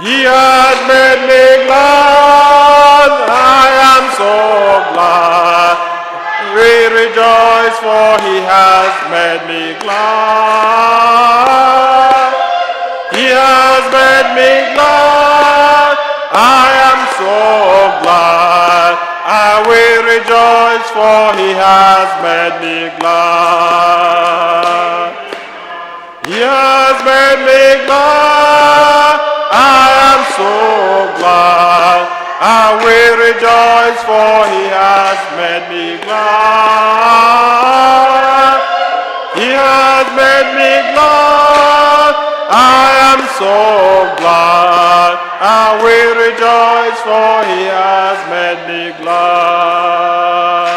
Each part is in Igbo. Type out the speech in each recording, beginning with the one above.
He has made me glad, I am so glad. We rejoice, for he has made me glad. He has made me glad, I am so glad. I will rejoice, for he has made me glad. He has made me glad, I am so glad. I will rejoice, for he has made me glad. He has made me glad, I am so glad. I will rejoice, for he has made me glad.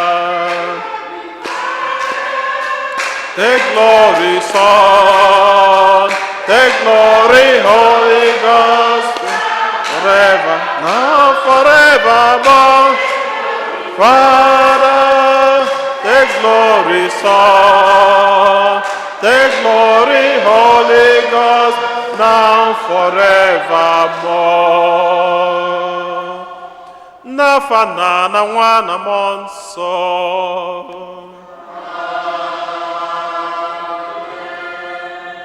Take glory, Son. Take glory, Holy Ghost. Forever, now forevermore. Father, take glory, Son. Take glory, Holy Ghost, now forevermore. Nafana na wana monso.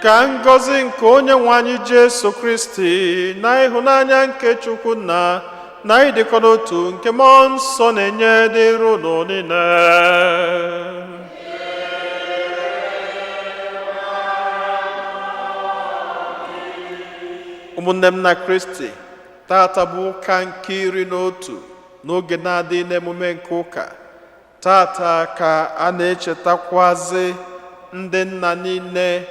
Ka ngọzi nke onye nwe anyị Jesu Kristi na ịhụnanya nke Chukwu na ịdịkọ n'otu nke mmụọ nsọ na-enye dịrị unu niile. Ụmụnne m na Kristi, tata bụ ụka nke 11 n'oge na-adị n'emume nke ụka. Tata ka a na-echetakwazi ndị nna niile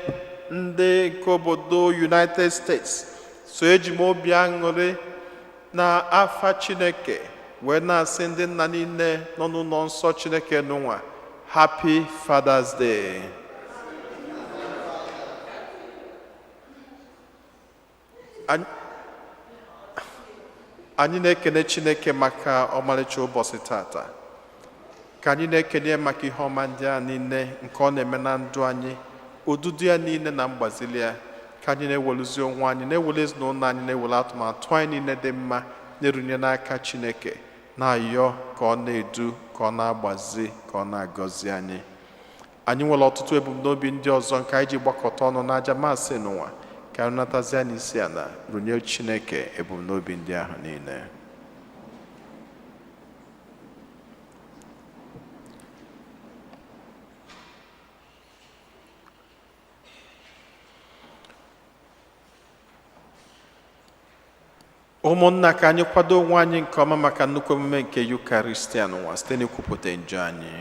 ndị nke obodo United States. So eji m obi aṅụrị na afa Chineke wee na-asị ndị nna niile nọ n'ụlọ nsọ Chineke n'ụwa, Happy Father's Day. Anyị na-ekene Chineke maka ọmarịcha ụbọchị tata. Ka anyị na-ekene maka ihe ọma ndị a niile nke ọ na-eme na ndụ anyị, odudu ya niile na mgbazili ya. Ka anyị na-ewelụzi onwe anyị, na-ewele ezinụlọ anyị, na-ewele atụmatụ anyị niile dị mma, na-erunye n'aka Chineke, na-ayọ ka ọ na-edu, ka ọ na-agbazi, ka ọ na-agọzi anyị. Anyị nwere ọtụtụ ebumnobi ndị ọzọ nke anyị ji gbakọta ọnụ n'aja masị n'ụwa, ka anyị natazi anyị isi ala runye Chineke ebumnobi ndị ahụ niile. Ụmụnna, ka anyị kwado onwe anyị nke ọma maka nnukwu emume nke Eucharistia n'ụwa site n'ikwupụta njọ anyị.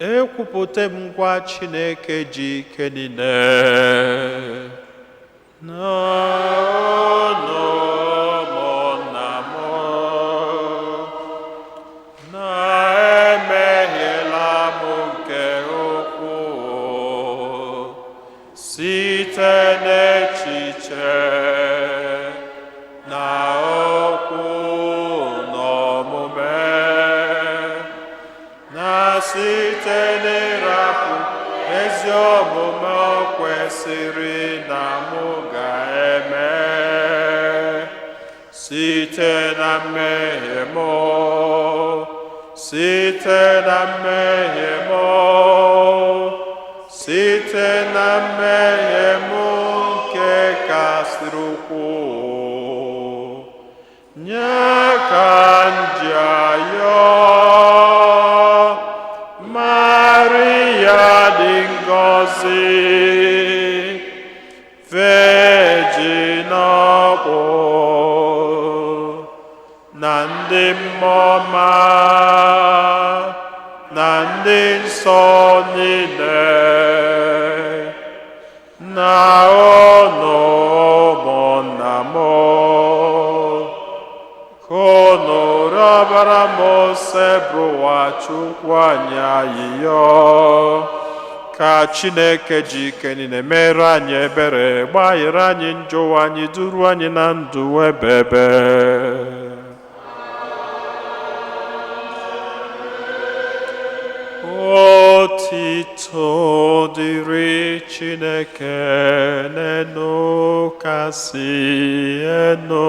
Ekwupụta m ngwa Chineke ji ike niile site na mmehie m, site na mmehie m, site na mmehie m nke kasịrị ukwuu. Nye ka nji ayọ Maria dị ngọzi, Virgin ọkpụ na ndị mmụọ ọma na ndị nsọ niile, na unu ụmụnna m, ka unu rịọbara m ose bụwa Chukwu anyị ayịyọ. Ka Chineke ji ike niile mere anyị ebere, gbaghara anyị njọ anyị, duru anyị na ndụ ebebe. Chineke n'enu kasị enu.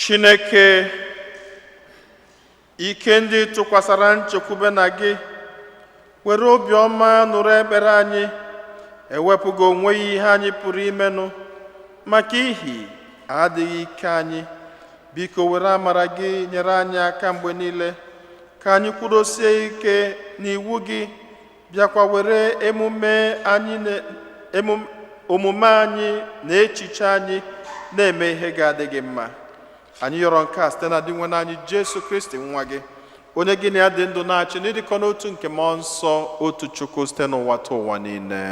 Chineke, ike ndị tụkwasara nchekwube na gị, were obiọma nụrụ ekpere anyị, ewepụgo onwe ya ihe anyị pụrụ imenụ maka ihi adịghị ike anyị. Biko were amara gị nyere anyị aka mgbe niile, ka anyị kwudosie ike n'iwu gị, bịakwa were omume anyị na echiche anyị na-eme ihe ga-adịghị mma. Anyị yọrọ nke a site na dị nwe anyị Jesu Kristi nwa gị, onye gị na ya dị ndụ na-achị n'ịdịkọ n'otu nke mmụọ nsọ, otu Chukwu site n'ụwa ta ụwa niile.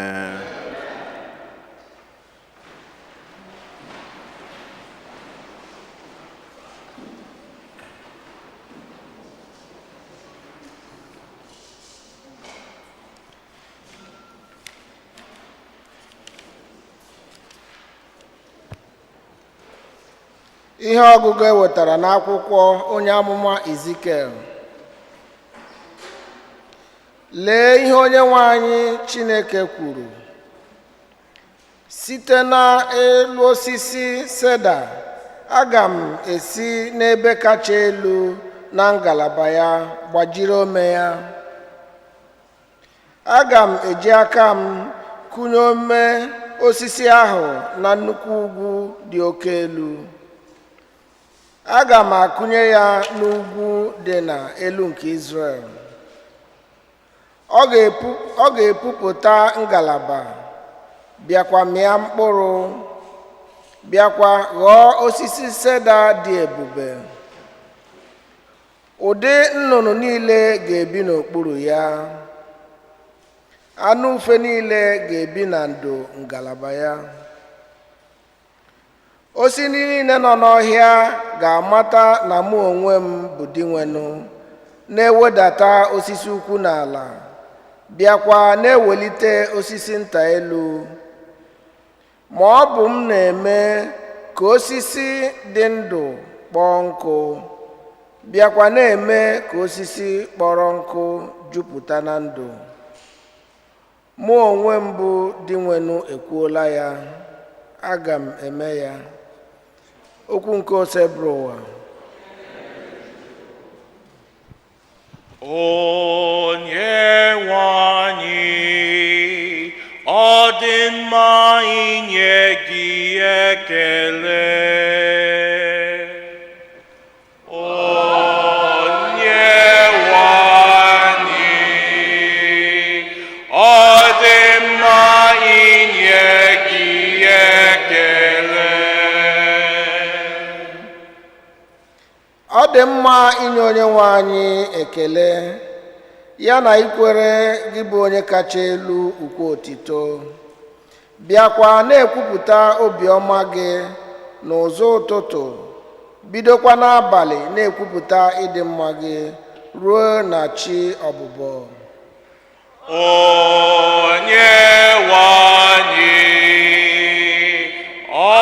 Ihe ọgụgụ e wetara n'akwụkwọ onye amụma Ezikiel. Lee ihe Onyenwe anyị Chineke kwuru: site n'elu osisi seda aga m esi n'ebe kacha elu na ngalaba ya gbajiri ome ya. Aga m eji aka m kụnye ome osisi ahụ na nnukwu ugwu dị oke elu. Aga m akụnye ya n'ugwu dị n'elu nke Izrel. Ọ ga-epupụta ngalaba, bịakwa mịa mkpụrụ, bịakwa ghọọ osisi seda dị ebube. Ụdị nnụnụ niile ga-ebi n'okpuru ya. Anụ ufe niile ga-ebi na ndo ngalaba ya. Osisi niile nọ n'ọhịa ga-amata na mụ onwe m bụ Dinwenụ, na-ewedata osisi ukwu n'ala, bịakwa na-ewelite osisi nta elu. Ma ọ bụ m na-eme ka osisi dị ndụ kpọọ nkụ, bịakwa na-eme ka osisi kpọrọ nkụ jupụta na ndụ. Mụ onwe m bụ Dinwenụ ekwuola ya, aga m eme ya. Okwu nke osebụrụ ụwa. Onyenwe anyị, ọ dị mma inye gị ekele. Onyenwe anyị, ọ dị mma inye gị ekele. Ọ dị mma inye Onyenwe anyị ekele, ya na ikwere gị bụ onye kacha elu ukwu otito. Bịakwa na-ekwupụta obiọma gị n'ụzọ ụtụtụ, bidokwa n'abalị na-ekwupụta ịdị mma gị ruo na chi ọbụbọ. Onyenwe anyị, ọ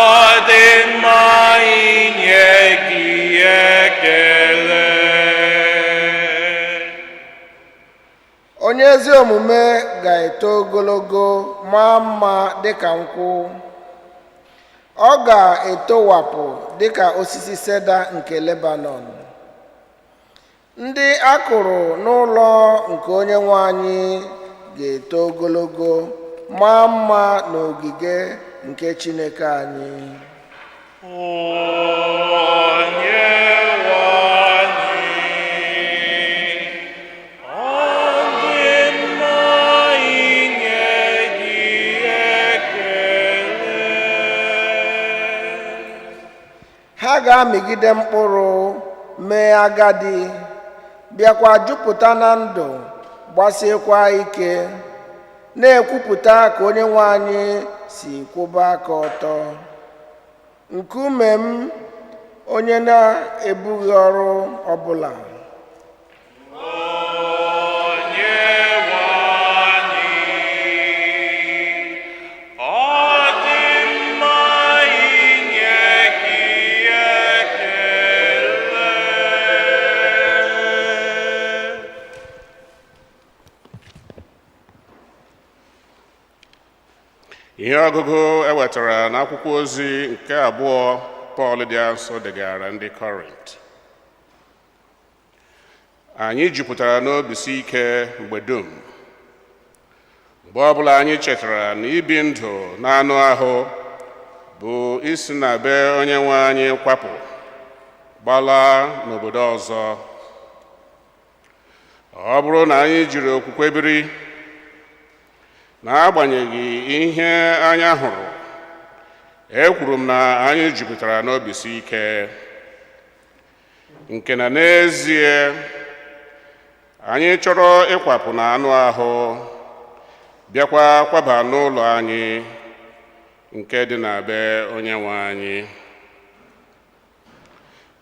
dị mma inye gị ekele. Onye ezi omume ga-eto ogologo maa mma dịka nkwụ. Ọ ga-etowapụ dịka osisi seda nke Lebanon. Ndị a kụrụ n'ụlọ nke Onyenwe anyị ga-eto ogologo maa mma n'ogige nke Chineke anyị. Onyenwe anyị, ọ dị mma inye gị ekele. Ha ga-amịgide mkpụrụ, mee agadi, bịakwa jupụta na ndụ, gbasiekwa ike, na-ekwupụta ka Onyenwe anyị si kwụba aka ọtọ. Nkume m, onye na-ebughị ọrụ ọbụla. Onyenwe anyị, ọ dị mma inye gị ekele. Ihe ọgụgụ ewetara n'akwụkwọ ozi nke abụọ Pọl dị nsọ degara ndị Kọrint. Anyị jupụtara n'obisi ike mgbe dum, mgbe ọbụla anyị chetara na ibi ndụ n'anụ ahụ bụ isi na be Onyenwe anyị kwapụ, gbalaa n'obodo ọzọ. Ọ bụrụ na anyị jiri okwukwe biri, n'agbanyeghị ihe anya hụrụ, ekwuru m na anyị jupụtara n'obisi ike, nke na n'ezie anyị chọrọ ịkwapụ n'anụ ahụ, bịakwa kwaba n'ụlọ anyị nke dị na be Onyenwe anyị.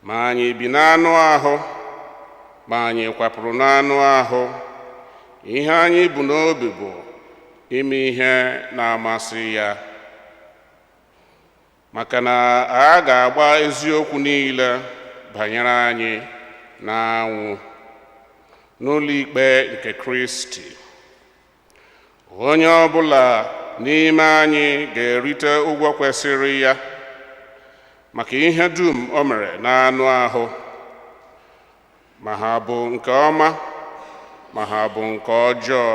Ma anyị bi n'anụ ahụ, ma anyị kwapụrụ n'anụ ahụ, ihe anyị bụ n'obi bụ ime ihe na-amasị ya. maka na a ga-agba eziokwu niile banyere anyị n'anwụ n'ụlọ ikpe nke Kristi. Onye ọbụla n'ime anyị ga-erite ụgwọ kwesịrị ya maka ihe dum o mere n'anụ ahụ, ma ha bụ nke ọma ma ha bụ nke ọjọọ.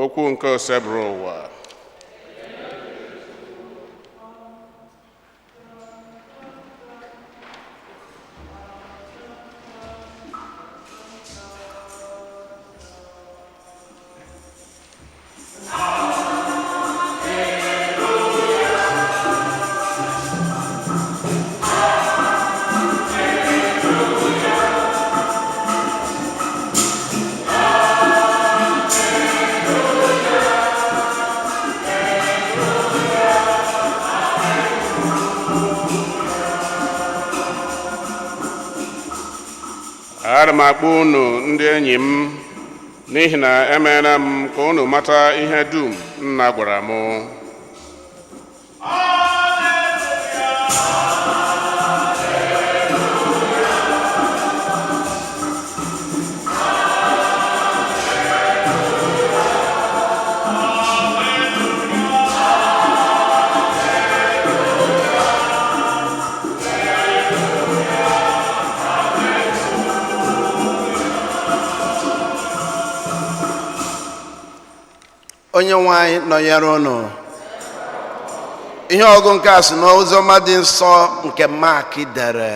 Okwu nke osebụrụ ụwa. Ana m akpọ unu ndị enyi m n'ihi na emeela m ka unu mata ihe dum nna gwara m. Onye nwe anyị nọnyere unu. Ihe ọgụ nke a si n'oziọma dị nsọ nke Mark dere.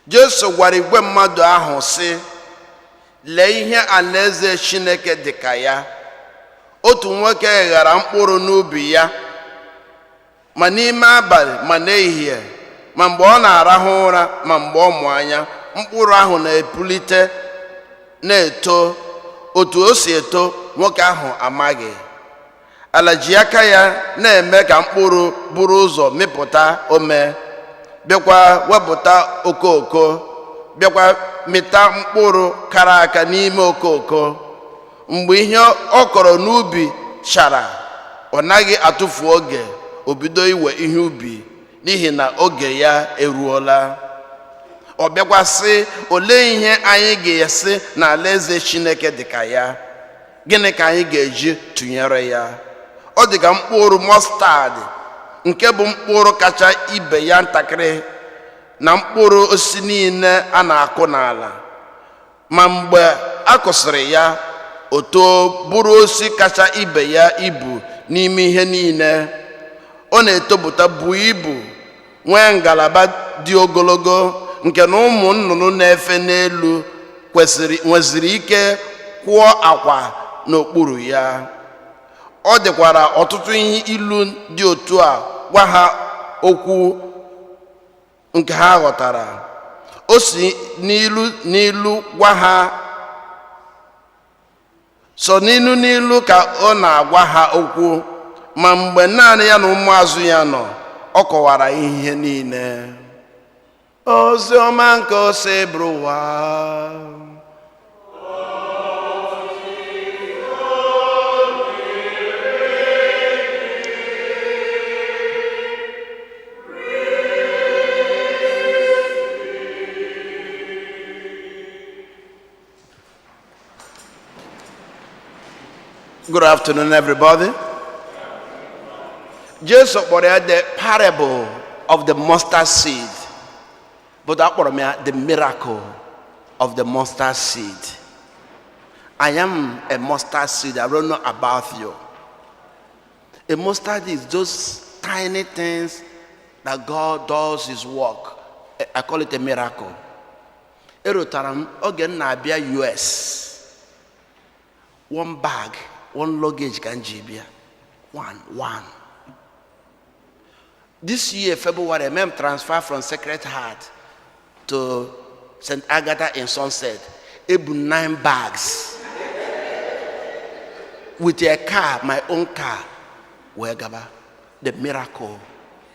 Jesu gwara igwe mmadụ ahụ sị, lee ihe alaeze Chineke dị ka ya. Otu nwoke ghara mkpụrụ n'ubi ya, ma n'ime abalị ma n'ehihie, ma mgbe ọ na-arahụ ụra ma mgbe ọ mụ anya, mkpụrụ ahụ na-epulite na-eto. Otu o si eto nwoke ahụ amaghị. Ala ji aka ya na-eme ka mkpụrụ buru ụzọ mịpụta ome, bịakwa wepụta okoko, bịakwa mịta mkpụrụ kara aka n'ime okoko. Mgbe ihe ọ kọrọ n'ubi chara, ọ naghị atụfu oge o bido iwe ihe ubi, n'ihi na oge ya eruola. Ọ bịakwa sị, olee ihe anyị ga-esi na alaeze Chineke dị ka ya? Gịnị ka anyị ga-eji tụnyere ya? Ọ dị ka mkpụrụ mọstad, nke bụ mkpụrụ kacha ibe ya ntakịrị na mkpụrụ osisi niile a na-akụ n'ala. Ma mgbe a kụsịrị ya, o too bụrụ osisi kacha ibe ya ibu n'ime ihe niile. Ọ na-etopụta buo ibu, nwee ngalaba dị ogologo, nke na ụmụ nnụnụ na-efe n'elu nweziri ike kwụọ akwa n'okpuru ya. Ọ dịkwara ọtụtụ ihe ilu dị otu a gwa ha okwu nke ha ghọtara. O si n'ilu gwa ha, so n'ilu ka ọ na-agwa ha okwu, ma mgbe naanị ya na ụmụazụ ya nọ, ọ kọwara ihe niile. Oziọma nke osebụrụ ụwa. Good afternoon, everybody. Jesus kpọrọ the parable of the mustard seed, but akpọrọ m the miracle of the mustard seed. I am a mustard seed. I don't know about you. A mustard is those tiny things that God does His work. I call it a miracle. Erotara m oge m na-abịa US. One bag, one luggage ka m ji bịa. One. This year, February, I transfer from Sacred Heart to St. Agatha in Sunset. Ebu 9 bags. With a car, my own car. Wegaba, the miracle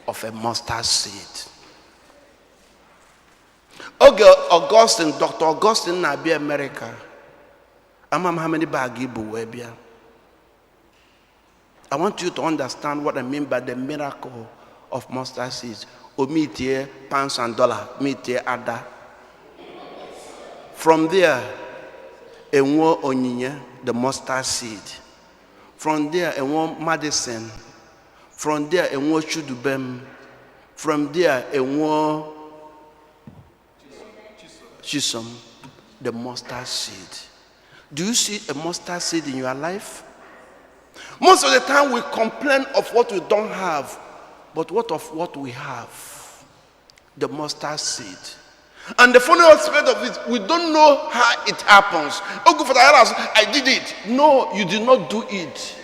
of a mustard seed. Okay, Dr. Augustine na be America. Amam how many bags Ibu webia? I want you to understand what I mean by the miracle of mustard seeds. Omitie pounds and dollar, omitie ada. From there, enwo onyinye, the mustard seed. From there, enwo medicine. From there, enwo chudubem. From there, enwo chisom, the mustard seed. Do you see a mustard seed in your life? Most of the time we complain of what we don't have, but what of what we have? The mustard seed. And the funny aspect of it, we don't know how it happens. Oh, go for the house, I did it. No, you did not do it.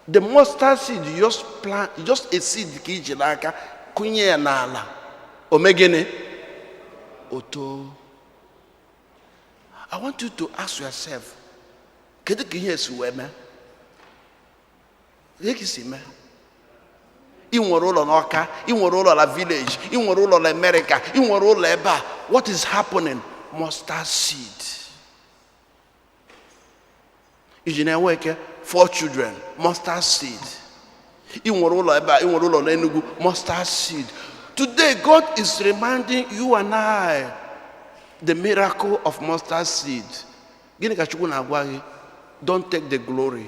The mustard seed, you just plant, just a seed, kijilaka, kunye nala, omegene, oto. I want you to ask yourself, kede kiye suweme? Yekisime. In Worola Noka, in Worola village, in Worola America, in Worola Eba. What is happening? Mustard seed. Ijeneweke, 4 children, mustard seed. In Worola Eba, in Worola Enugu, mustard seed. Today, God is reminding you and I the miracle of mustard seed. Don't take the glory.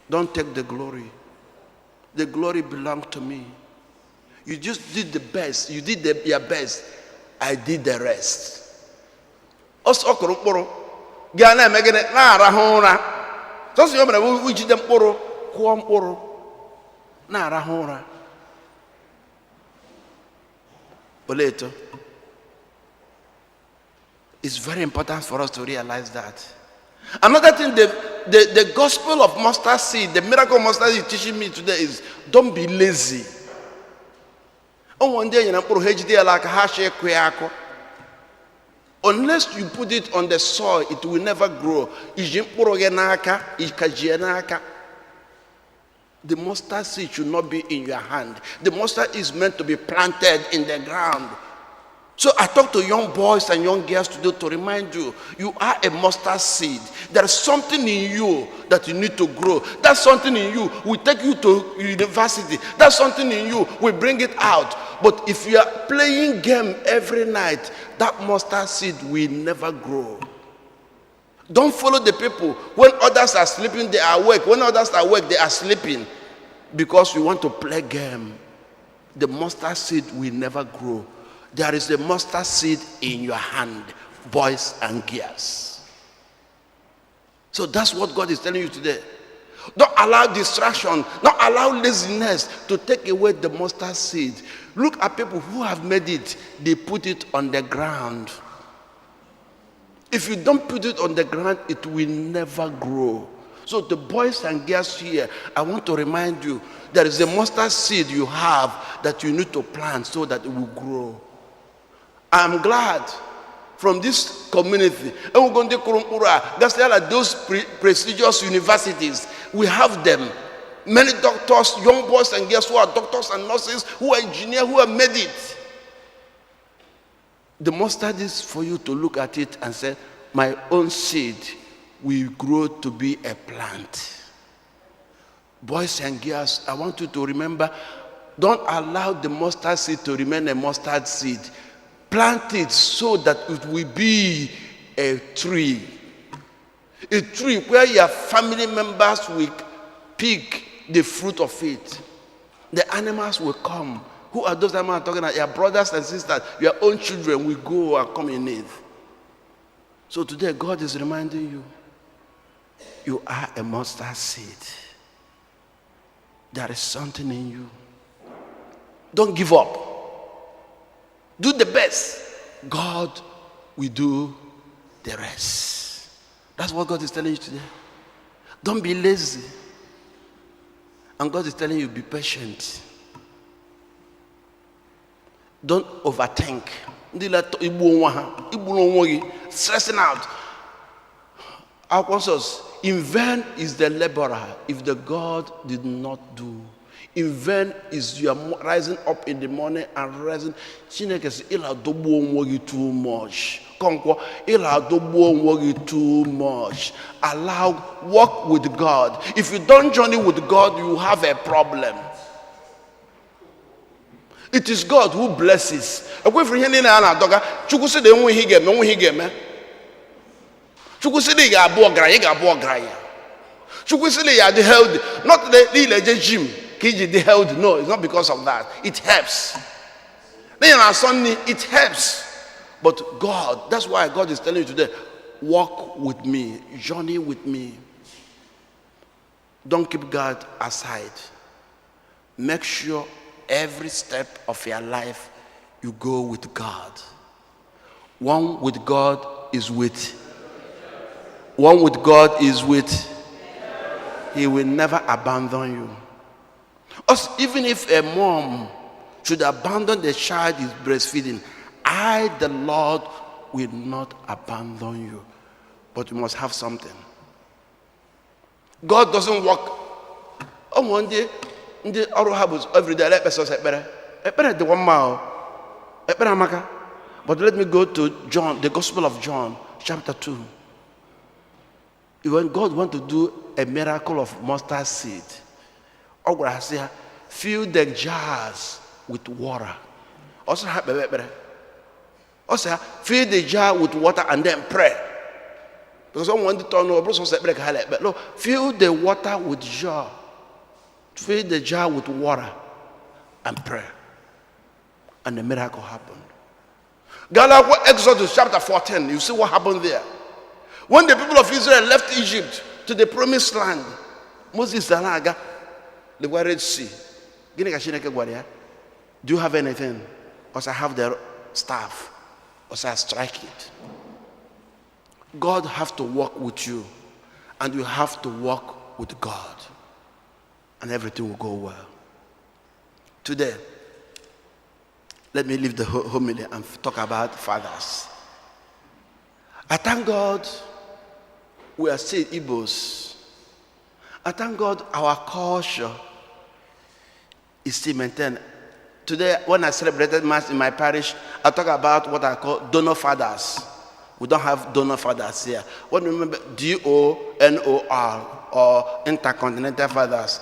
Don't take the glory. The glory belongs to me. You just did the best. You did your best. I did the rest. Also, Gana megane na rahora. So you remember we did them poro, kuam poro, na rahora. Later, it's very important for us to realize that. Another thing, the gospel of mustard seed, the miracle of mustard seed teaching me today is don't be lazy. Oh, one day unless you put it on the soil, it will never grow. The mustard seed should not be in your hand. The mustard is meant to be planted in the ground. So I talk to young boys and young girls today to remind you, you are a mustard seed. There is something in you that you need to grow. That something in you will take you to university. That something in you will bring it out. But if you are playing game every night, that mustard seed will never grow. Don't follow the people. When others are sleeping, they are awake. When others are awake, they are sleeping. Because you want to play game. The mustard seed will never grow. There is a mustard seed in your hand, boys and girls. So that's what God is telling you today. Don't allow distraction, don't allow laziness to take away the mustard seed. Look at people who have made it, they put it on the ground. If you don't put it on the ground, it will never grow. So the boys and girls here, I want to remind you, there is a mustard seed you have that you need to plant so that it will grow. I'm glad from this community. That's like those prestigious universities. We have them. Many doctors, young boys and girls who are doctors and nurses, who are engineers, who have made it. The mustard is for you to look at it and say, my own seed will grow to be a plant. Boys and girls, I want you to remember, don't allow the mustard seed to remain a mustard seed. Plant it so that it will be a tree. A tree where your family members will pick the fruit of it. The animals will come. Who are those animals I'm talking about? Your brothers and sisters, your own children will go and come in it. So today God is reminding you, you are a mustard seed. There is something in you. Don't give up. Do the best. God will do the rest. That's what God is telling you today. Don't be lazy. And God is telling you, be patient. Don't overthink. Stressing out. Our conscience, in vain is the laborer if the God did not do. In vain is your rising up in the morning and rising. Chineke sị ịla dogbuo onwe gị too much. Kọnkwo ịla dogbuo onwe gị too much. Walk with God. If you don't journey with God, you have a problem. It is God who blesses. Ekwefu ihe niile a na-adọga. Chukwu sị na enwe ihe ị ga-eme. Chukwu sị na ị ga-abụ ọgaranya. Chukwu sị na ya dị healthy. Not the ileje gym. Held. No, it's not because of that. It helps. It helps. But God, that's why God is telling you today, walk with me, journey with me. Don't keep God aside. Make sure every step of your life you go with God. One with God is with. He will never abandon you. Even if a mom should abandon the child is breastfeeding, I, the Lord, will not abandon you. But you must have something. God doesn't work. One day, every day, but let me go to John, the Gospel of John, chapter 2. When God wants to do a miracle of mustard seed, fill the jars with water. Also, fill the jar with water and then pray. Because someone to turn over, fill the water with jar. Fill the jar with water and pray. And the miracle happened. Exodus chapter 14, you see what happened there. When the people of Israel left Egypt to the promised land, Moses Zanaga, the Red Sea. Do you have anything? Or I have the staff. Or I strike it. God has to walk with you. And you have to walk with God. And everything will go well. Today, let me leave the homily and talk about fathers. I thank God we are still Igbos. I thank God our culture is still maintained. Today, when I celebrated Mass in my parish, I talk about what I call donor fathers. We don't have donor fathers here. When you remember DONOR or intercontinental fathers,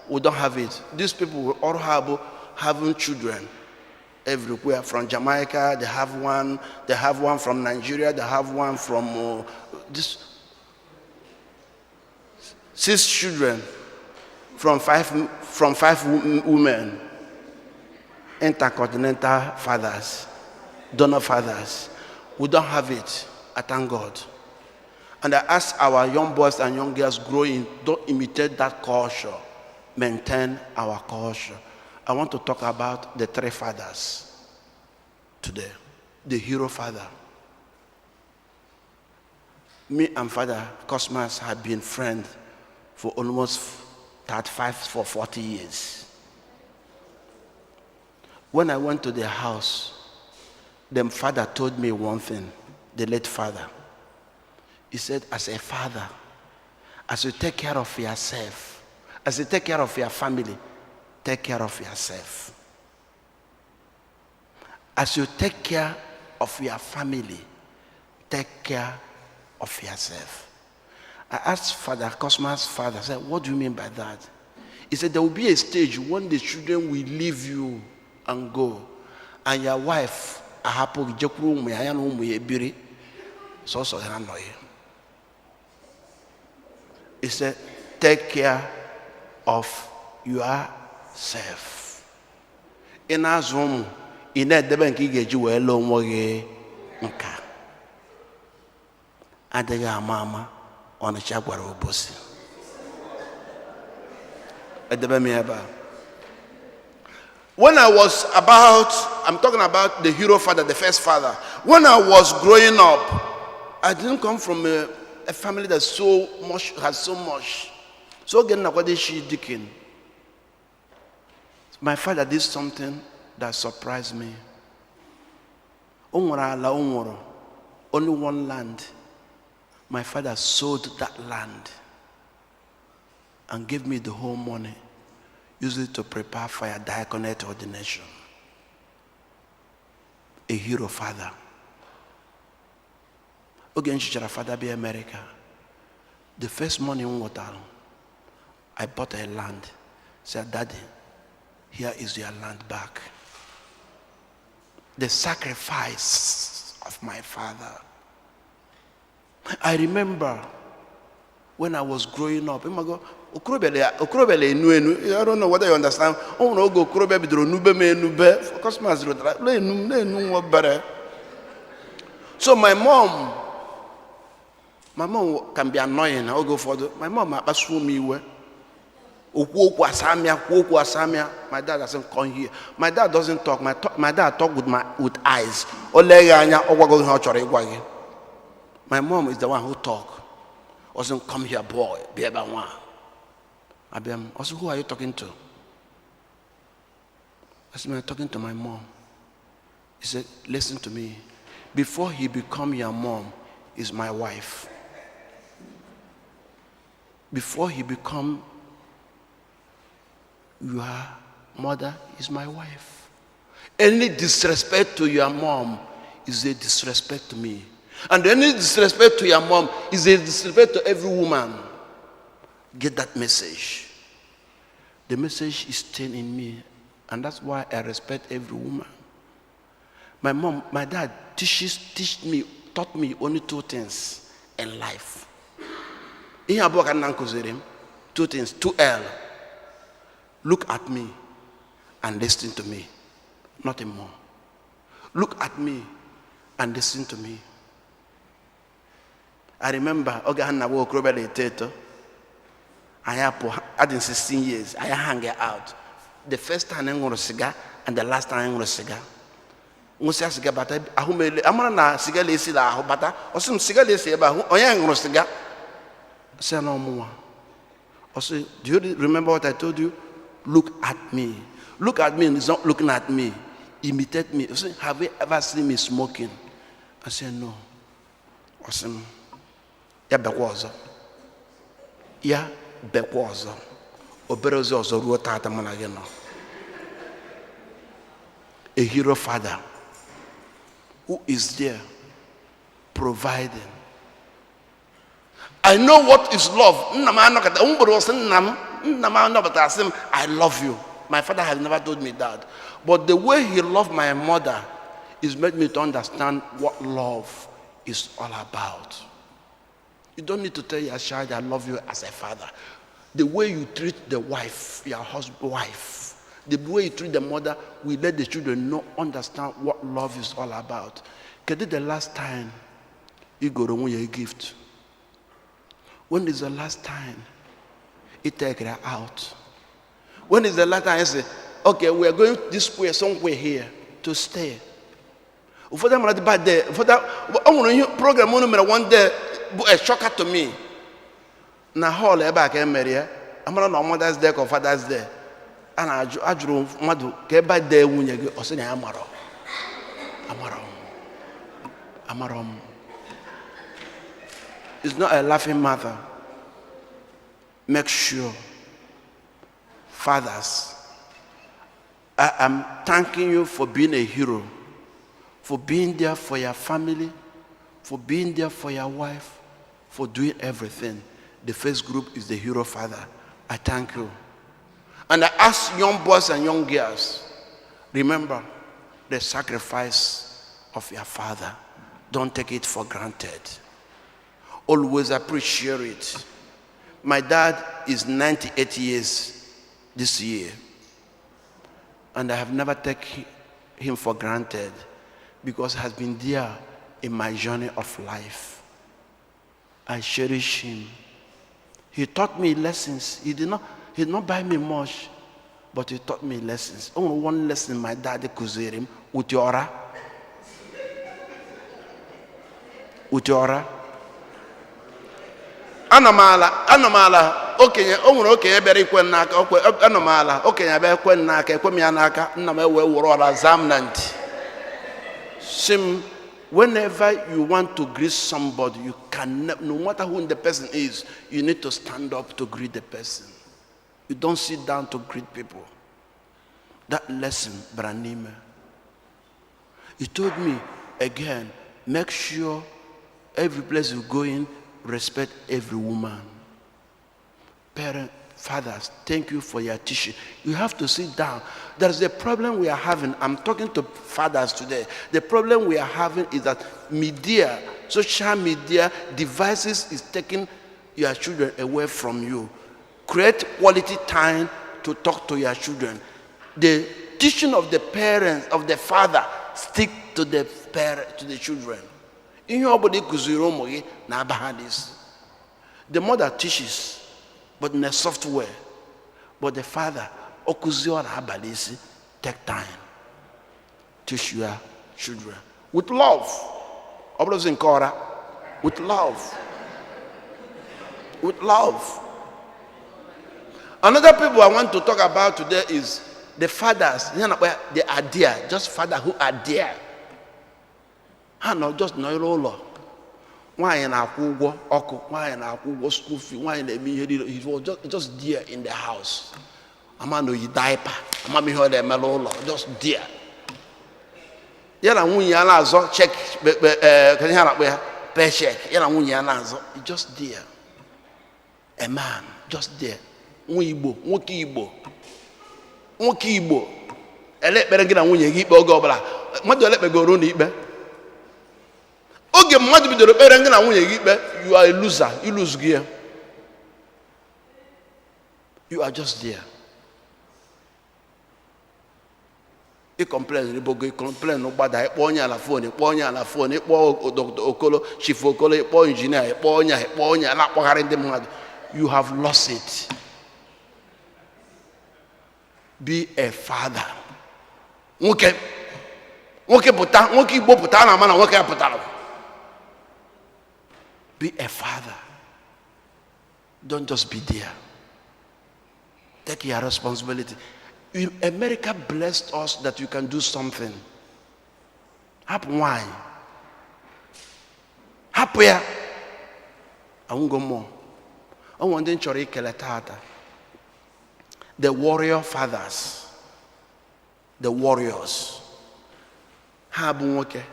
we don't have it. These people will all have having children everywhere. From Jamaica, they have one. They have one from Nigeria. They have one from this. 6 children from five women. Intercontinental fathers, donor fathers. We don't have it. I thank God. And I ask our young boys and young girls growing, don't imitate that culture. Maintain our culture. I want to talk about the 3 fathers today. The hero father. Me and Father Cosmas have been friends for almost 40 years. When I went to their house, the father told me one thing, the late father. He said, as a father, as you take care of yourself, as you take care of your family, take care of yourself. As you take care of your family, take care of yourself. I asked Father Cosmas' father, I said, what do you mean by that? He said, there will be a stage when the children will leave you and go. And your wife, he said, take care of yourself. In Azum, in that the bank you were alone. And the mama on a chapter bossy. At the Bamiaba. When I was I'm talking about the hero father, the first father. When I was growing up, I didn't come from a family that has so much. So again, my father did something that surprised me. Only one land. My father sold that land and gave me the whole money. use it to prepare for your diaconate ordination. A hero father. Again, father be America. The first morning I bought a land. Said, Daddy, here is your land back. The sacrifice of my father. I remember when I was growing up. I don't know whether you understand. So my mom can be annoying. I'll go for my mom. My dad doesn't come here. My dad doesn't talk. My dad talk with eyes. My mom is the one who talk. Doesn't come here, boy. Also, who are you talking to? I said, I'm talking to my mom. He said, listen to me. Before he become your mom, is my wife. Before he become your mother, is my wife. Any disrespect to your mom is a disrespect to me. And any disrespect to your mom is a disrespect to every woman. Get that message. The message is staying in me, and that's why I respect every woman. My dad taught me only two things in life. Two things, 2L. Look at me and listen to me. Nothing more. Look at me and listen to me. I remember, I had 16 years. I hung out. The first time I'm going to cigar and the last time I'm going to cigar. I'm going to cigar. I said, do you remember what I told you? Look at me. Look at me and he's not looking at me. Imitate me. I said, have you ever seen me smoking? I said, no. I said, yeah, bekwazo. Yeah, bekwazo. Oberozo ozoruo tata manageno. A hero father who is there providing. I know what is love. I love you. My father has never told me that. But the way he loved my mother is made me to understand what love is all about. You don't need to tell your child, I love you as a father. The way you treat the wife, your husband, wife, the way you treat the mother, we let the children understand what love is all about. Because the last time you go to a gift? When is the last time you take her out? When is the last time I say, okay, we are going this way, somewhere here to stay? For them, bad day. For that, program one day, a shocker to me. Na hall eba ka emerie, amara na Mother's Day or Father's Day. Ana ajuru madu ka eba day nwunye gi osi na amaro. It's not a laughing matter. Make sure, fathers, I am thanking you for being a hero, for being there for your family, for being there for your wife, for doing everything. The first group is the hero father. I thank you. And I ask young boys and young girls, remember the sacrifice of your father. Don't take it for granted. Always appreciate it. My dad is 98 years this year. And I have never taken him for granted because he has been there in my journey of life. I cherish him. He taught me lessons. He did not buy me much, but he taught me lessons. Only one lesson my daddy could him, Utiora. Anamala, okay, very kwenaka, anamala, okay, very kwenaka, kwemianaka, namawe wora zamnant. Sim, whenever you want to greet somebody, you can, no matter who the person is, you need to stand up to greet the person. You don't sit down to greet people. That lesson, Branime. He told me again, make sure every place you go in, respect every woman. Parents, fathers, thank you for your teaching. You have to sit down. There's a problem we are having. I'm talking to fathers today. The problem we are having is that media, social media devices is taking your children away from you. Create quality time to talk to your children. The teaching of the parents, of the father, stick to the parent, to the children. In your body, the mother teaches, but in a software. But the father, take time. Teach your children. With love. With love. With love. Another people I want to talk about today is the fathers. They are there. Just fathers who are there. Just no. Why in our why in our school fee, why in the he was just there in the house. A man who diaper, a man who had a mellow, just there. Yana Munyana zo check can you have pay check? Yana Munyana zo just there. A man just there. Igbo, Igbo. Elect better get a Munya Igbo gobla. What do you let me go round it? You are a loser. You lose gear. You are just there. You complain. You complain. Nobody. You phone on the phone. You Dr. Okolo, Chief Okolo, you engineer. You have lost it. Be a father. Okay. Be a father. Don't just be there. Take your responsibility. America blessed us that you can do something. Happen why? Happy. I won't go more. I want to chori keletata. The warrior fathers. The warriors. Habu okay.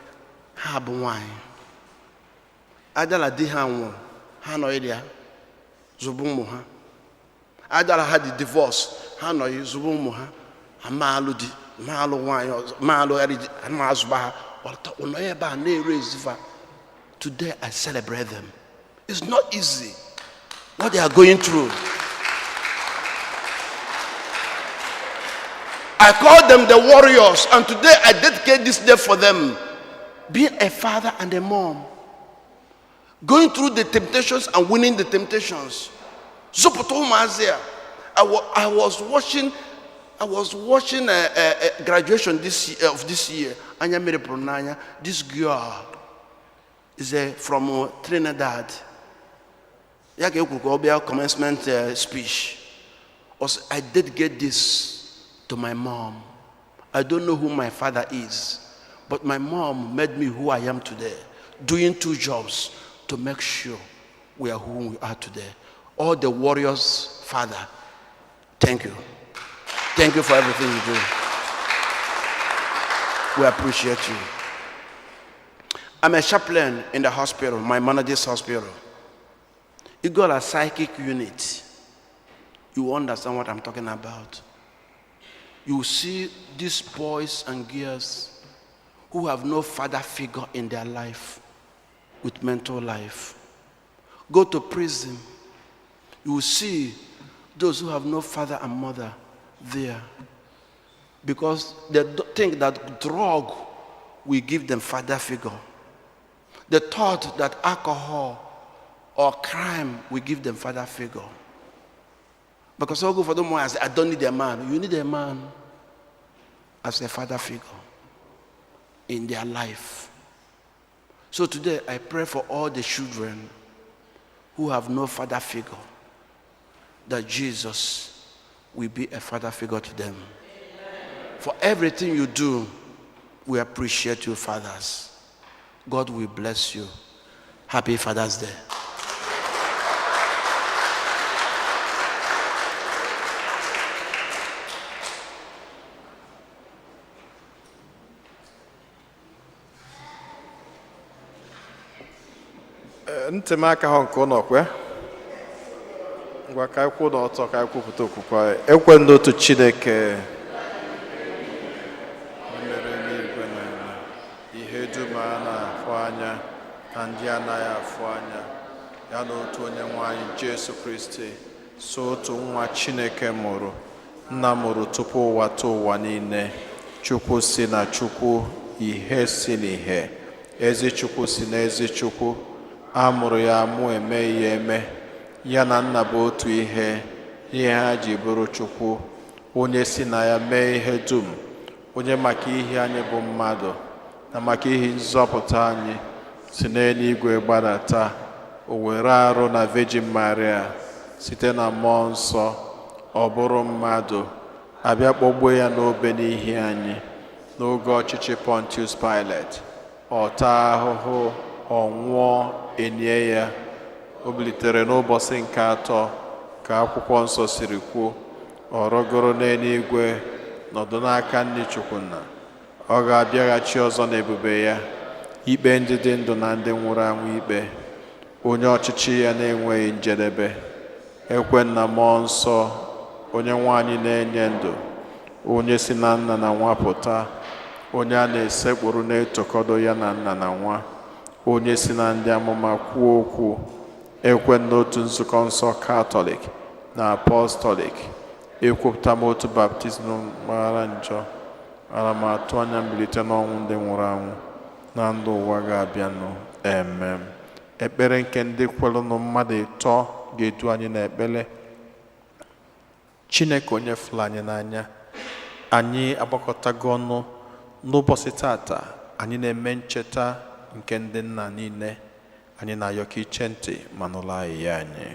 Habu wine. Adala di hanwo hanoidia zubumu ha Adala had the divorce hanoi zubumu ha amalu di malu wanyo malu eridi amazba onoye ba na raise. Today I celebrate them. It's not easy what they are going through. I call them the warriors, and today I dedicate this day for them. Being a father and a mom, going through the temptations and winning the temptations. I was watching a graduation this year. Anya Mere Pronanya. This girl is from Trinidad. Commencement speech. I dedicate this to my mom. I don't know who my father is, but my mom made me who I am today, doing 2 jobs to make sure we are who we are today. All the warriors, Father, thank you. Thank you for everything you do. We appreciate you. I'm a chaplain in the hospital, my manager's hospital. You got a psychic unit. You understand what I'm talking about. You see these boys and girls who have no father figure in their life, with mental life. Go to prison. You will see those who have no father and mother there, because they think that drug will give them father figure. They thought that alcohol or crime will give them father figure. Because I'll go for them and say, I don't need a man. You need a man as a father figure in their life. So today I pray for all the children who have no father figure, that Jesus will be a father figure to them. For everything you do, we appreciate you, fathers. God will bless you. Happy Father's Day. ntị m aka hụ nke ụlọ kwe ngwa ka anyị kwụ n'ọtọ ka anyị kwupụta okwukwe anyị. Ekwe n'otu Chineke mere n'igwe na ala, ihe dum a na-afụ anya na ndị anaghị afụ anya, ya na otu onye nwe anyị Jesu Kristi, so otu nwa Chineke mụrụ, nna mụrụ tupu ụwa tụọ ụwa niile, Chukwu si na Chukwu, ihe si n'ihe, ezi Chukwu si na ezi Chukwu, a mụrụ ya amụ, eme ya eme, ya na nna bụ otu ihe ha ji bụrụ Chukwu, onye si na ya mee ihe dum, onye maka ihe anyị bụ mmadụ na maka ihe nzọpụta anyị si n'eluigwe gbadata, o were arụ na Virgin Maria site na mmụọ nsọ, ọ bụrụ mmadụ, abịa kpọgbuo ya n'obe n'ihi anyị n'oge ọchịchị Pontius Pilate, ọ taa ahụhụ, ọ nwụọ, enie ya, o bilitere n'ụbọchị nke atọ ka akwụkwọ nsọ siri kwuo, ọ rọgoro n'eluigwe, nọdụ n'aka nne Chukwunna, ọ ga-abịaghachi ọzọ n'ebube ya ikpe ndị dị ndụ na ndị nwụrụ anwụ ikpe, onye ọchịchị ya na-enweghị njedebe. Ekwe na mmụọ nsọ, onye nwanyị na-enye ndụ, onye si na nna na nwa pụta, onye a na-esekpụrụ na-etokọdo ya na nna na nwa, onye si na ndị amụma kwuo okwu. Ekwe n'otu nzukọ nsọ Katọlik na Apọstọlik, ekwupụta m otu baptizim mgbaghara njọ, ana m atụ anya mbilite n'ọnwụ ndị nwụrụ anwụ na ndụ ụwa ga-abịanụ. Amen. Ekpere nke ndị kwelụnụ mmadụ ịtọ ga-edu anyị n'ekpere. Chineke onye fụrụ anyị n'anya, anyị agbakọtago ọnụ n'ụbọchị tata, anyị na-eme ncheta nke ndị nna niile. Anyị na-ayọ ka iche ntị ma nụrụ anyị ya anyị.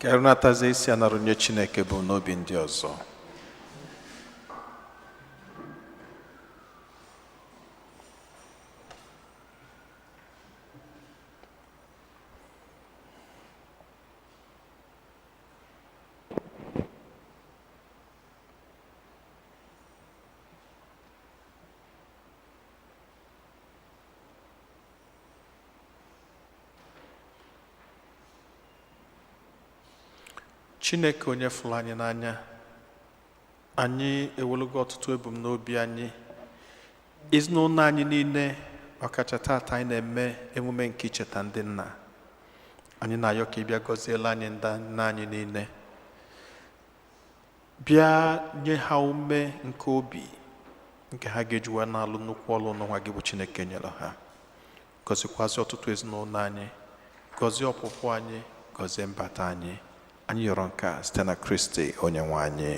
ka erunatazie isi anara onye Chineke bụ n'obi ndị ọzọ. Chineke onye fụrụ anyị n'anya, anyị ewelugo ọtụtụ ebumnobi anyị, ezinụlọ anyị niile, ọkacha tata anyị na-eme emume nke icheta ndị nna. Anyị na-ayọ ka ị bịa gọziela anyị ndị nna anyị niile, bịa nye ha ume nke obi nke ha ga-ejiwa na-alụ nnukwu ọlụ n'ụwa gị bụ Chineke nyere ha. Gọzikwazị ọtụtụ ezinụlọ anyị, gọzie ọpụpụ anyị, gọzie mbata anyị. Anyị yọrọ nke a site na Kristi onye nwe anyị.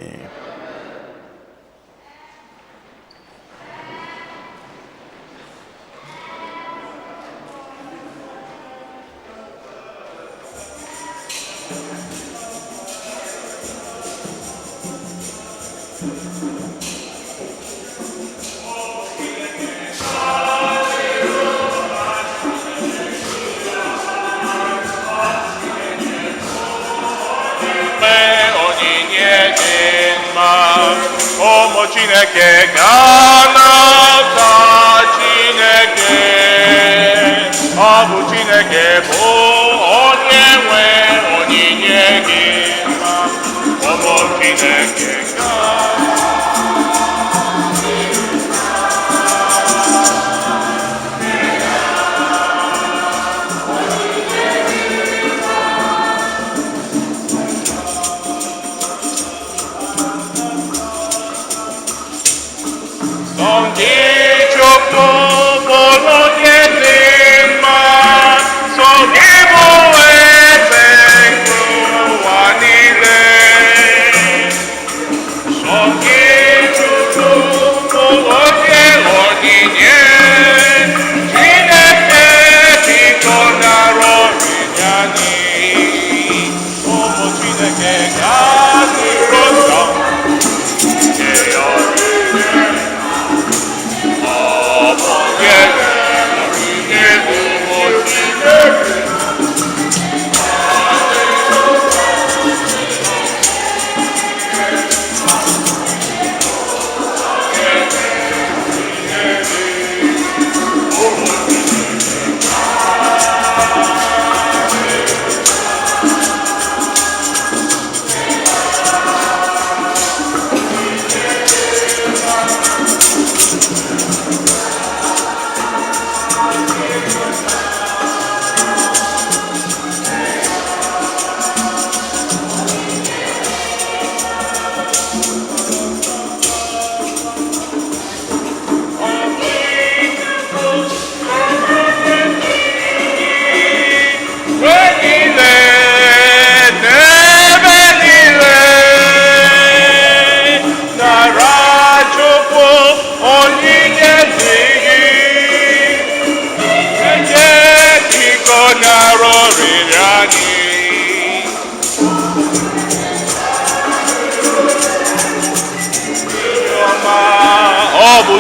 Ụmụ Chineke ga-anata Chineke, ọ bụ Chineke bụ onye nwe onyinye gị mma. Ụmụ Chineke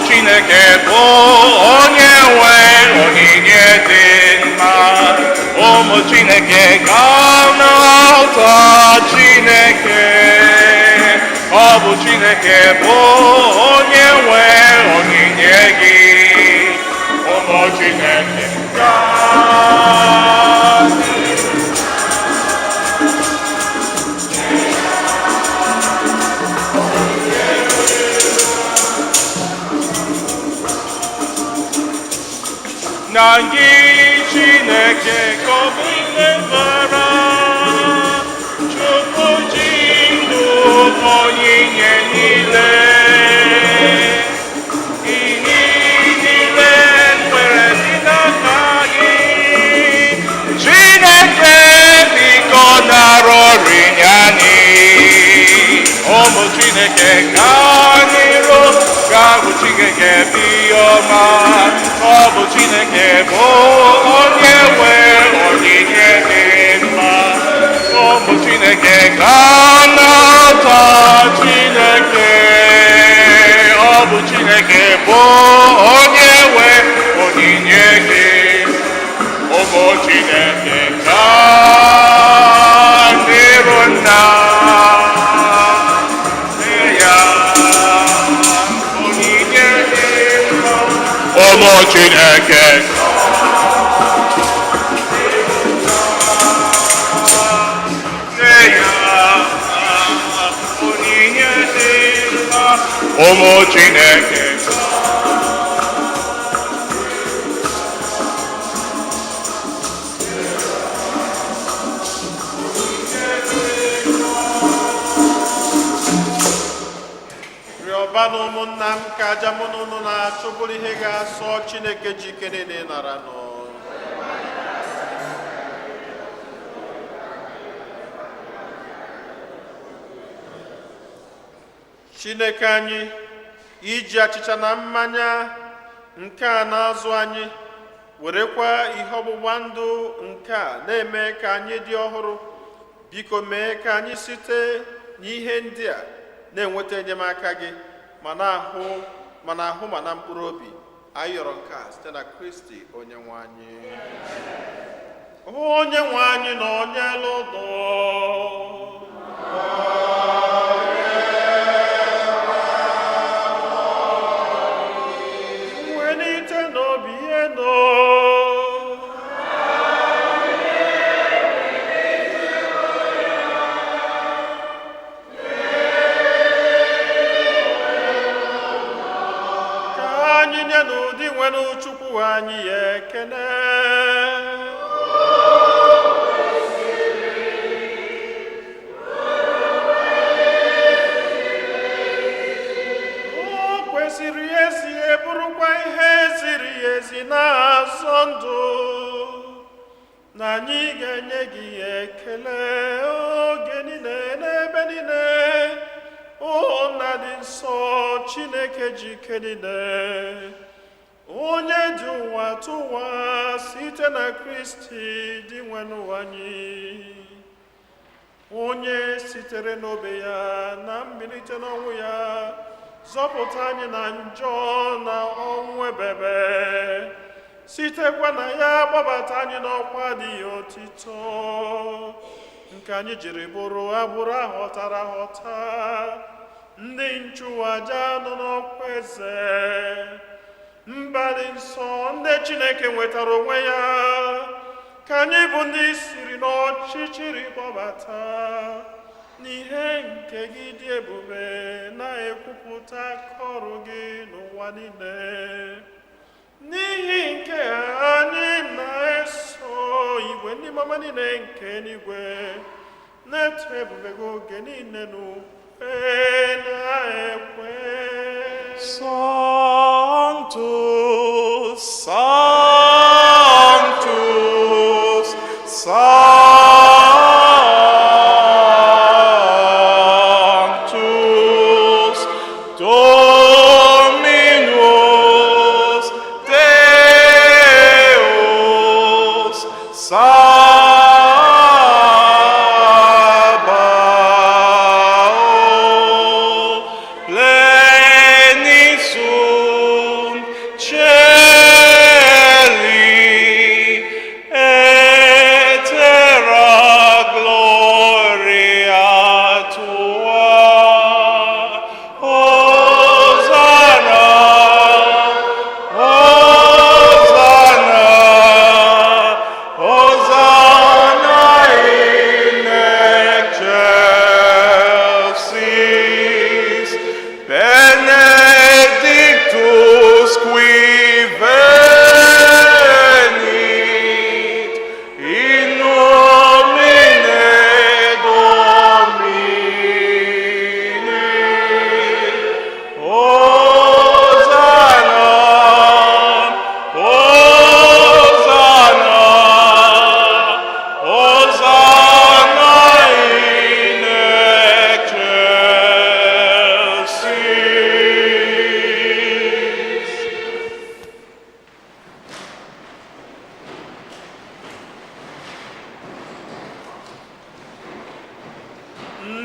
Chineke bụ onye nwe onyinye dị mma. Ụmụ Chineke ga-anata Chineke, ọ bụ Chineke bụ onye nwe onyinye gị. Ụmụ Chineke na gị Chineke ka ọ bụ ihe bara, Chukwu ji ndụ onyinye niile, ihe niile nwere dị n'aka gị. Chineke biko nara ọrịa anyị. Ụmụ Chineke gaa n'iru, ga-abụ Chineke bi ọma. Ọ bụ Chineke bụ onye nwe onyinye dị mma. Ụmụ Chineke ga-anata Chineke, ọ bụ Chineke bụ onye nwe onyinye gị. Ụmụ Chineke ka n'iru nna ya onyinye dị mma. Ụmụ Chineke ụmụ Chineke rịọbanụ ụmụnna m ka aja mụ na unu na-achụ bụrụ ihe ga-asọ Chineke ji ike niile nara nụ. Chineke anyị, iji achịcha na mmanya nke a na-azụ anyị, werekwa ihe ọgbụgba ndụ nke a na-eme ka anyị dị ọhụrụ, biko mee ka anyị site n'ihe ndị a na-enweta enyemaka gị ma n'ahụ ma na mkpụrụ obi. Anyị yọrọ nke a site na Kristi onye nwe anyị. Onye nwe anyị na onye lụdọ Chukwu anyị ekele. O kwesịrị ezi bụrụkwa ihe ziri ezi na-azọ ndụ, na anyị ga-enye gị ekele oge niile n'ebe niile. O nna dị nsọ, Chineke ji ike niile, onye dị ụwa tụwa site na Kristi dị nwe n'ụwa anyị, onye sitere n'obe ya na mbilite n'ọnwụ ya zọpụta anyị na njọ na ọnwụ ebebe, sitekwa na ya gbabata anyị n'ọkwa dị otito, nke anyị jiri bụrụ agbụrụ aghọtara aghọta, ndị nchụaja nọ n'ọkwa eze, mba dị nsọ ndị Chineke nwetara onwe ya, ka anyị bụ ndị siri n'ọchịchịrị kpọbata n'ihe nke gị dị ebube, na-ekwupụta aka ọrụ gị n'ụwa niile. N'ihi nke anyị na-eso igwe ndị mama niile nke eluigwe na-eto ebube gị oge niile n'ukwe na-ekwe. Sanctus, Sanctus, Sanctus, Dominus Deus, Sabaoth,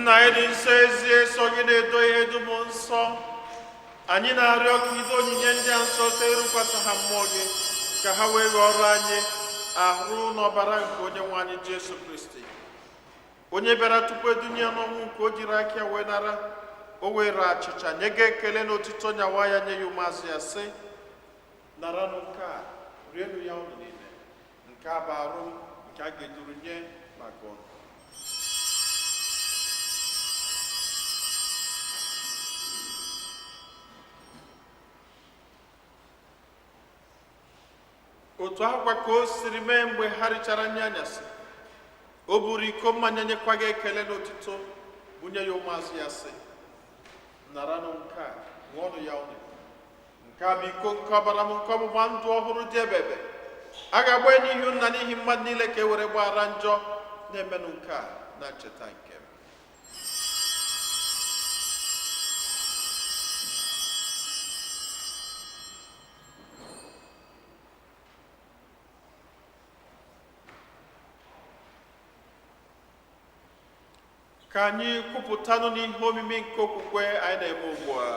nna anyị dị nsọ ezie so gị na-edo ihe dum nsọ anyị na-arịọ ka ide onyinye ndị a nsọ terukwasị ha mmụọ gị ka ha wee ghọrọ anyị ahụ n'ọbara nke onye nwe anyị Jesu Kristi, onye bịara tupu edunia n'ọnwụ nke o jiri aka wee nara. O were achịcha nye gị ekele na otito nyawa ya nye ya ụmụazụ ya sị, naranụ nke a, rienụ ya ụnụ niile, nke a bụ arụ m nke a ga-eduru nye maka ụnụ. Otu ahụkwa ka o siri mee mgbe ha richara nri anyasị, o buru iko mmanya nyekwa gị ekele na otito bunye ya ụmụazụ ya sị, naranụ nke a, ṅụọnụ ya ụnụ, nke a bụ iko nke ọbara m nke ọgbụgba ndụ ọhụrụ dị ebebe, a ga-agba ya n'ihi nna n'ihi mmadụ niile ka e were gbaghara njọ. Na-emenụ nke a na ncheta nke m. Ka anyị kwupụtanụ n'ihe omimi nke okwukwe anyị na-eme ugbu a.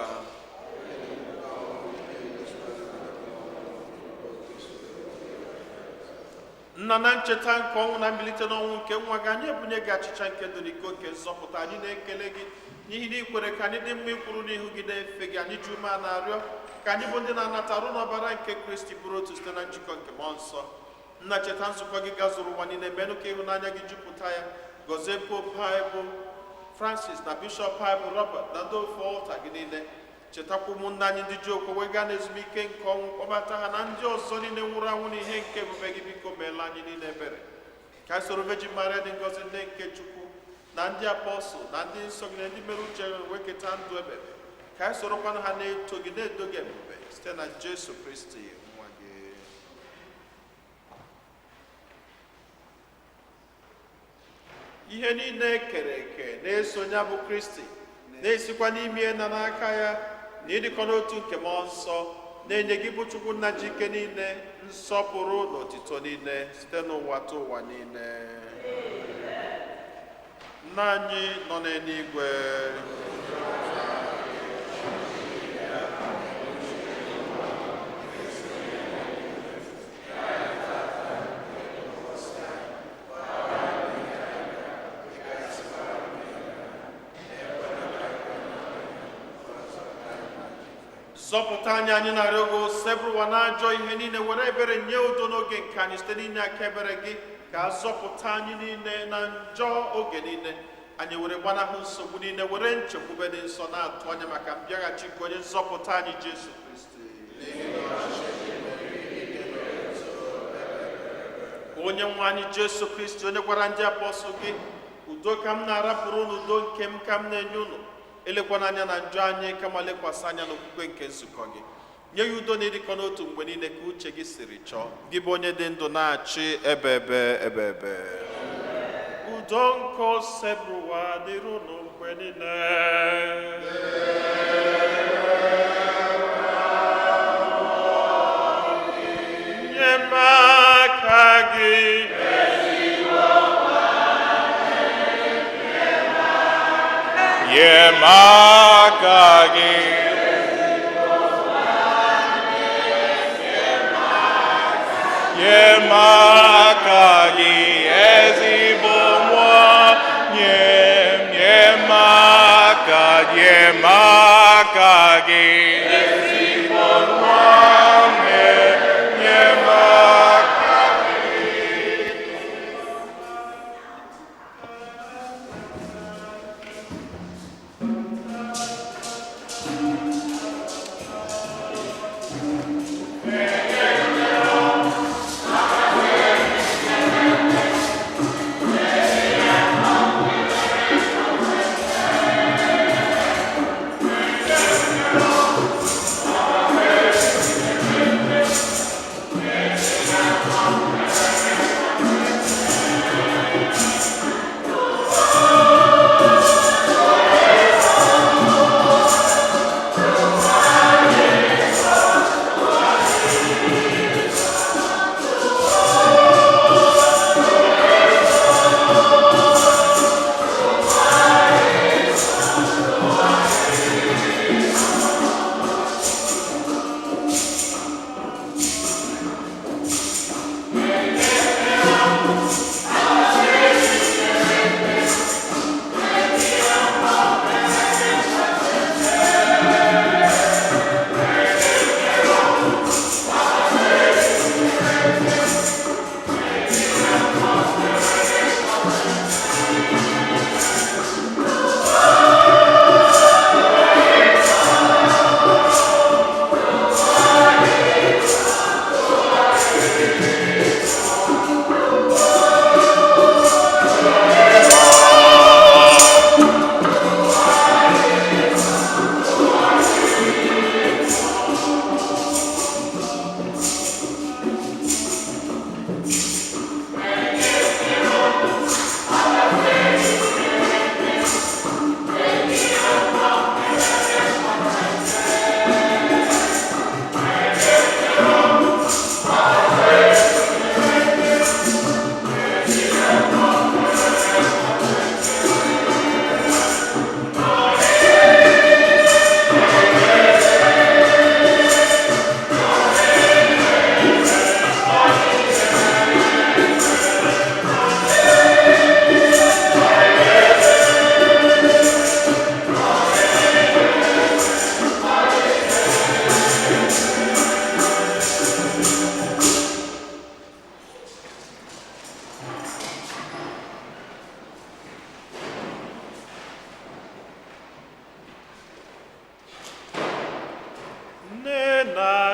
Nna, na ncheta nke ọnwụ na mbilite n'ọnwụ nke nwa gị, anyị ebunye gị achịcha nke dị n'iko nke nzọpụta. Anyị na-ekele gị n'ihi na ikwere ka anyị dị mma ikwuru n'ihu gị na-efe gị. Anyị ji ume a na-arịọ ka anyị bụ ndị na-anata arụ n'ọbara nke Kristi bụrụ otu site na njikọ nke mmụọ nsọ. Nna, cheta nzukọ gị gazuru ụwa niile, menụ ka ịhụnanya gị jupụta ya. Gọzie Pope anyị bụ Francis na Bishọp anyị bụ Robert na ndị ofe ọlta gị niile. Chetakwa ụmụnne anyị ndị ji okwe wee gaa n'ezumike nke ọnwụ, kpọbata ha na ndị ọzọ niile nwụrụ anwụ n'ihe nke ebube gị. Biko meela anyị niile ebere. Ka anyị soro Virgin Maria dị ngọzi nne nke Chukwu na ndị apọstụl na ndị nsọ gị na ndị mere uche wee keta ndụ ebebe. Ka anyị sorokwana ha na-eto gị na-edo gị ebube site na Jesu Kristi nwa gị. Ihe niile kere eke na-esonye bụ Kristi, na-esikwa n'ime na n'aka ya, na ịdịkọ n'otu nke mmụọ nsọ, na-enye gị bụ Chukwu nna ji ike niile, nsọpụrụ na otito niile site n'ụwa ta ụwa niile. Nna anyị nọ n'eluigwe, zọpụta anyị na-arịọ gị osebụrụ ụwa n'ajọ ihe niile, were ebere nye udo n'oge nke anyị site n'inye aka ebere gị, ka a zọpụta anyị niile na njọ oge niile. Anyị were gbanahụ nsogbu niile, were nchekwube dị nsọ na-atụ anya maka mbịaghachi nke onye nzọpụta anyị Jesu Kristi. Onye nwe anyị Jesu Kristi, onye gwara ndị apọstụl gị, udo ka m na-arapụrụ unu, udo nke m ka m na-enye unu, elekwana anya na njọ anyị, kama lekwasị anya n'okwukwe nke nzukọ gị. Nye ya udo na ịdịkọ n'otu mgbe niile ka uche gị siri chọọ, gị bụ onye dị ndụ na-achị ebe. Udo nke osebụrụ ụwa dịrị unu mgbe niile. Nye m aka gị, nye m aka gị, nye m aka gị, ezigbo nwa. Nye m aka, nye m aka gị, ezigbo nwa. Nye m aka gị. Yeah.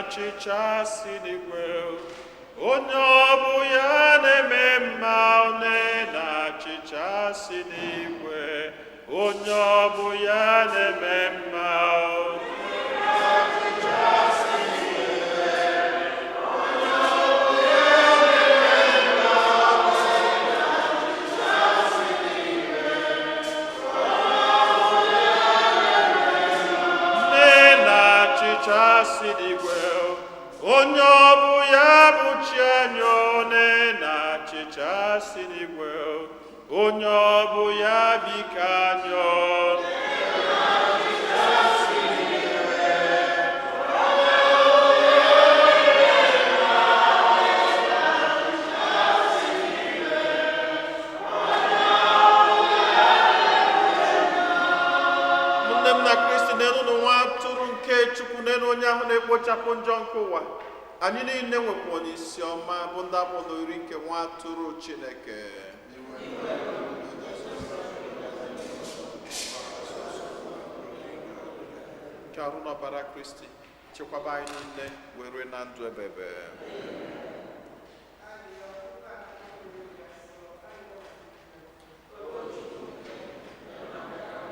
achịcha si n'igwe onye ọ bụ ya na-eme mma one na achịcha si n'igwe onye ọ bụ ya na-eme mma si n'igwe onye ọ bụ ya bụ chi anyị one na achịcha si n'igwe onye ọ bụ ya biko anyị onye ahụ na-ekpochapụ njọ nke ụwa anyị niile nwekwa n'isi ọma bụ ndị abụ n'ori nke nwa atụrụ Chineke nke arụ n'ọbara Kristi chekwaba anyị niile were na ndụ ebebe